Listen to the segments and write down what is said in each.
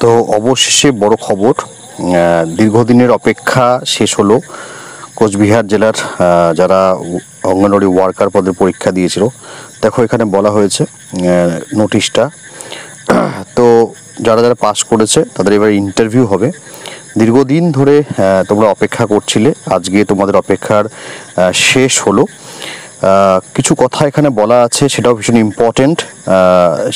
তো অবশেষে বড় খবর, দীর্ঘদিনের অপেক্ষা শেষ হলো। কোচবিহার জেলার যারা অঙ্গনওয়াড়ি ওয়ার্কার পদের পরীক্ষা দিয়েছিল, দেখো এখানে বলা হয়েছে নোটিশটা। তো যারা যারা পাস করেছে তাদের এবার ইন্টারভিউ হবে। দীর্ঘদিন ধরে তোমরা অপেক্ষা করছিলে, আজকে তোমাদের অপেক্ষার শেষ হলো। কিছু কথা এখানে বলা আছে, সেটাও ভীষণ ইম্পর্টেন্ট।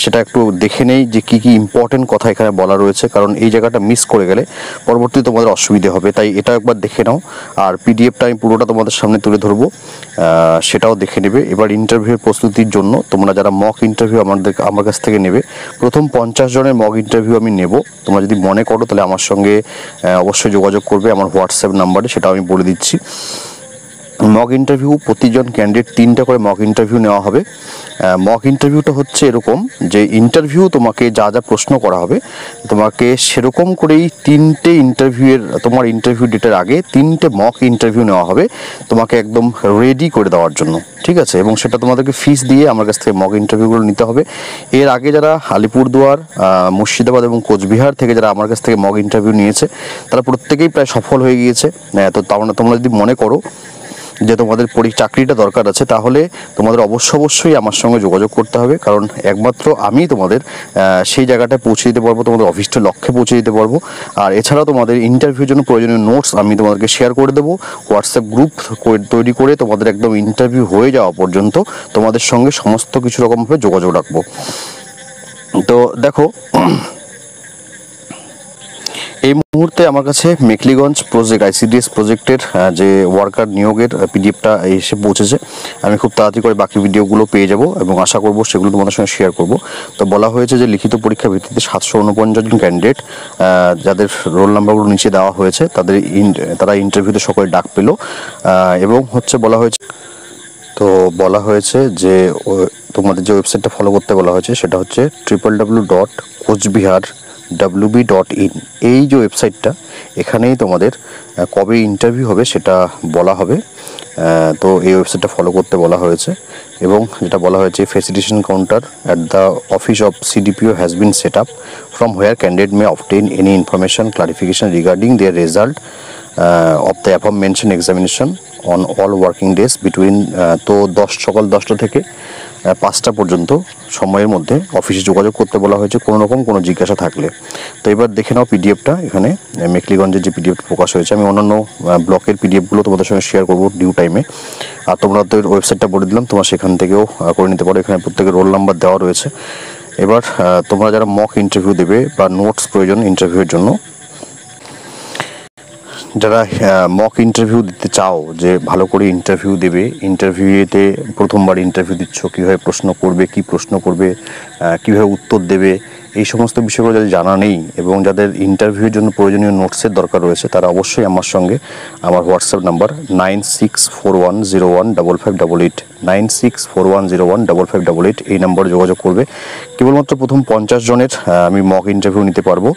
সেটা একটু দেখে নেই যে কী কী ইম্পর্টেন্ট কথা এখানে বলা রয়েছে, কারণ এই জায়গাটা মিস করে গেলে পরবর্তীতে তোমাদের অসুবিধে হবে। তাই এটা একবার দেখে নাও, আর পিডিএফটা আমি পুরোটা তোমাদের সামনে তুলে ধরবো, সেটাও দেখে নেবে। এবার ইন্টারভিউয়ের প্রস্তুতির জন্য তোমরা যারা মক ইন্টারভিউ আমার কাছ থেকে নেবে, প্রথম 50 জনের মক ইন্টারভিউ আমি নেব। তোমরা যদি মনে করো তাহলে আমার সঙ্গে অবশ্যই যোগাযোগ করবে আমার হোয়াটসঅ্যাপ নাম্বারে, সেটাও আমি বলে দিচ্ছি। মক ইন্টারভিউ প্রতিজন ক্যান্ডিডেট 3টা করে মক ইন্টারভিউ নেওয়া হবে। মক ইন্টারভিউটা হচ্ছে এরকম যে ইন্টারভিউ তোমাকে যা যা প্রশ্ন করা হবে তোমাকে সেরকম করেই 3টে ইন্টারভিউয়ের, তোমার ইন্টারভিউ ডেটের আগে 3টে মক ইন্টারভিউ নেওয়া হবে তোমাকে একদম রেডি করে দেওয়ার জন্য, ঠিক আছে? এবং সেটা তোমাদেরকে ফিস দিয়ে আমার কাছ থেকে মক ইন্টারভিউগুলো নিতে হবে। এর আগে যারা আলিপুরদুয়ার, মুর্শিদাবাদ এবং কোচবিহার থেকে যারা আমার কাছ থেকে মক ইন্টারভিউ নিয়েছে তারা প্রত্যেকেই প্রায় সফল হয়ে গিয়েছে। তো তোমরা যদি মনে করো যে তোমাদের চাকরিটা দরকার আছে, তাহলে তোমাদের অবশ্যই আমার সঙ্গে যোগাযোগ করতে হবে, কারণ একমাত্র আমি তোমাদের সেই জায়গাটায় পৌঁছে দিতে পারবো, তোমাদের অফিসটা লক্ষ্যে পৌঁছে দিতে পারবো। আর এছাড়াও তোমাদের ইন্টারভিউর জন্য প্রয়োজনীয় নোটস আমি তোমাদেরকে শেয়ার করে দেবো। হোয়াটসঅ্যাপ গ্রুপ তৈরি করে তোমাদের একদম ইন্টারভিউ হয়ে যাওয়া পর্যন্ত তোমাদের সঙ্গে সমস্ত কিছু রকমভাবে যোগাযোগ রাখবো। তো দেখো, এই মুহূর্তে আমার কাছে মেখলিগঞ্জ প্রজেক্ট, ICDS প্রজেক্টের যে ওয়ার্কার নিয়োগের পিডিএফটা এসে পৌঁছেছে। আমি খুব তাড়াতাড়ি করে বাকি ভিডিওগুলো পেয়ে যাব এবং আশা করব সেগুলো তোমাদের সঙ্গে শেয়ার করব। তো বলা হয়েছে যে লিখিত পরীক্ষা ভিত্তিতে 749 জন ক্যান্ডিডেট, যাদের রোল নাম্বারগুলো নিচে দেওয়া হয়েছে, তারা ইন্টারভিউতে সকলে ডাক পেল। এবং বলা হয়েছে, তো বলা হয়েছে যে তোমাদের যে ওয়েবসাইটটা ফলো করতে বলা হয়েছে সেটা হচ্ছে www.coachbihar.wb.in। এই যে ওয়েবসাইটটা, এখানেই তোমাদের কবে ইন্টারভিউ হবে সেটা বলা হবে। তো এই ওয়েবসাইটটা ফলো করতে বলা হয়েছে। এবং যেটা বলা হয়েছে, facilitation counter at the office of CDPO has been set up from where candidate may obtain any information clarification regarding their result of the above mention examination on all working days between, তো সকাল 10টা থেকে 5টা পর্যন্ত সময়ের মধ্যে অফিসে যোগাযোগ করতে বলা হয়েছে কোনো জিজ্ঞাসা থাকলে। তো এবার দেখে নাও পিডিএফটা, এখানে মেখলিগঞ্জের যে পিডিএফ প্রকাশ হয়েছে। আমি অন্যান্য ব্লকের পিডিএফগুলো তোমাদের সঙ্গে শেয়ার করবো ডিউ টাইমে। আর তোমরা তো ওয়েবসাইটটা বলে দিলাম, তোমরা সেখান থেকেও করে নিতে পারো। এখানে প্রত্যেকের রোল নাম্বার দেওয়া রয়েছে। এবার তোমরা যারা মক ইন্টারভিউ দেবে বা নোটস প্রয়োজন ইন্টারভিউয়ের জন্য, যারা মক ইন্টারভিউ দিতে চাও যে ভালো করে ইন্টারভিউ দেবে, ইন্টারভিউতে প্রথমবার ইন্টারভিউ দিচ্ছ, কীভাবে প্রশ্ন করবে, কী প্রশ্ন করবে, কীভাবে উত্তর দেবে, এই সমস্ত বিষয়গুলো যাদের জানা নেই এবং যাদের ইন্টারভিউর জন্য প্রয়োজনীয় নোটসের দরকার রয়েছে, তারা অবশ্যই আমার সঙ্গে আমার হোয়াটসঅ্যাপ নাম্বার 9641015588 9641015588 এই নম্বরে যোগাযোগ করবে। কেবলমাত্র প্রথম 50 জনের আমি মক ইন্টারভিউ নিতে পারবো।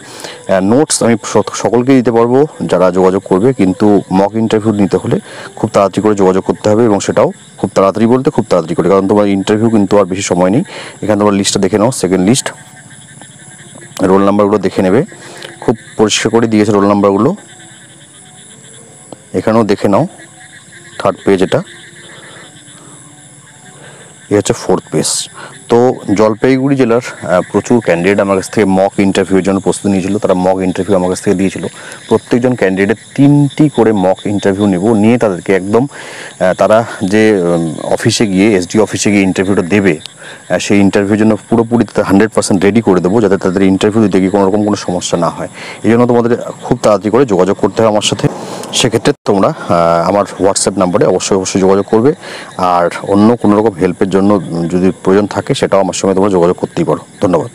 নোটস আমি সকলকে দিতে পারবো যারা যোগাযোগ করবে, কিন্তু মক ইন্টারভিউ নিতে হলে খুব তাড়াতাড়ি করে যোগাযোগ করতে হবে, এবং সেটাও খুব তাড়াতাড়ি বলতে খুব তাড়াতাড়ি করে, কারণ তোমার ইন্টারভিউ কিন্তু আর বেশি সময় নেই। এখানে তোমরা লিস্টটা দেখে নাও, সেকেন্ড লিস্ট, রোল নাম্বারগুলো দেখে নেবে, খুব পরিষ্কার করে দিয়েছে রোল নাম্বারগুলো। এখানেও দেখে নাও, থার্ড পেজ, এটা হচ্ছে ফোর্থ পেজ। তো জলপাইগুড়ি জেলার প্রচুর ক্যান্ডিডেট আমার কাছ থেকে মক ইন্টারভিউর জন্য প্রস্তুতি নিয়েছিল, তারা মক ইন্টারভিউ আমার কাছ থেকে দিয়েছিল। প্রত্যেকজন ক্যান্ডিডেটের 3টি করে মক ইন্টারভিউ নিয়ে তাদেরকে একদম তারা যে অফিসে গিয়ে, SD অফিসে গিয়ে ইন্টারভিউটা দেবে, সেই ইন্টারভিউর জন্য পুরোপুরি 100% রেডি করে দেবো, যাতে তাদের ইন্টারভিউ দিতে গিয়ে কোনো সমস্যা না হয়। এই জন্য তোমাদের খুব তাড়াতাড়ি করে যোগাযোগ করতে হবে আমার সাথে। সেক্ষেত্রে তোমরা আমার হোয়াটসঅ্যাপ নাম্বারে অবশ্যই যোগাযোগ করবে। আর অন্য কোনো রকম হেল্পের জন্য যদি প্রয়োজন থাকে সেটাও আমার সঙ্গে তোমরা যোগাযোগ করতেই পারো। ধন্যবাদ।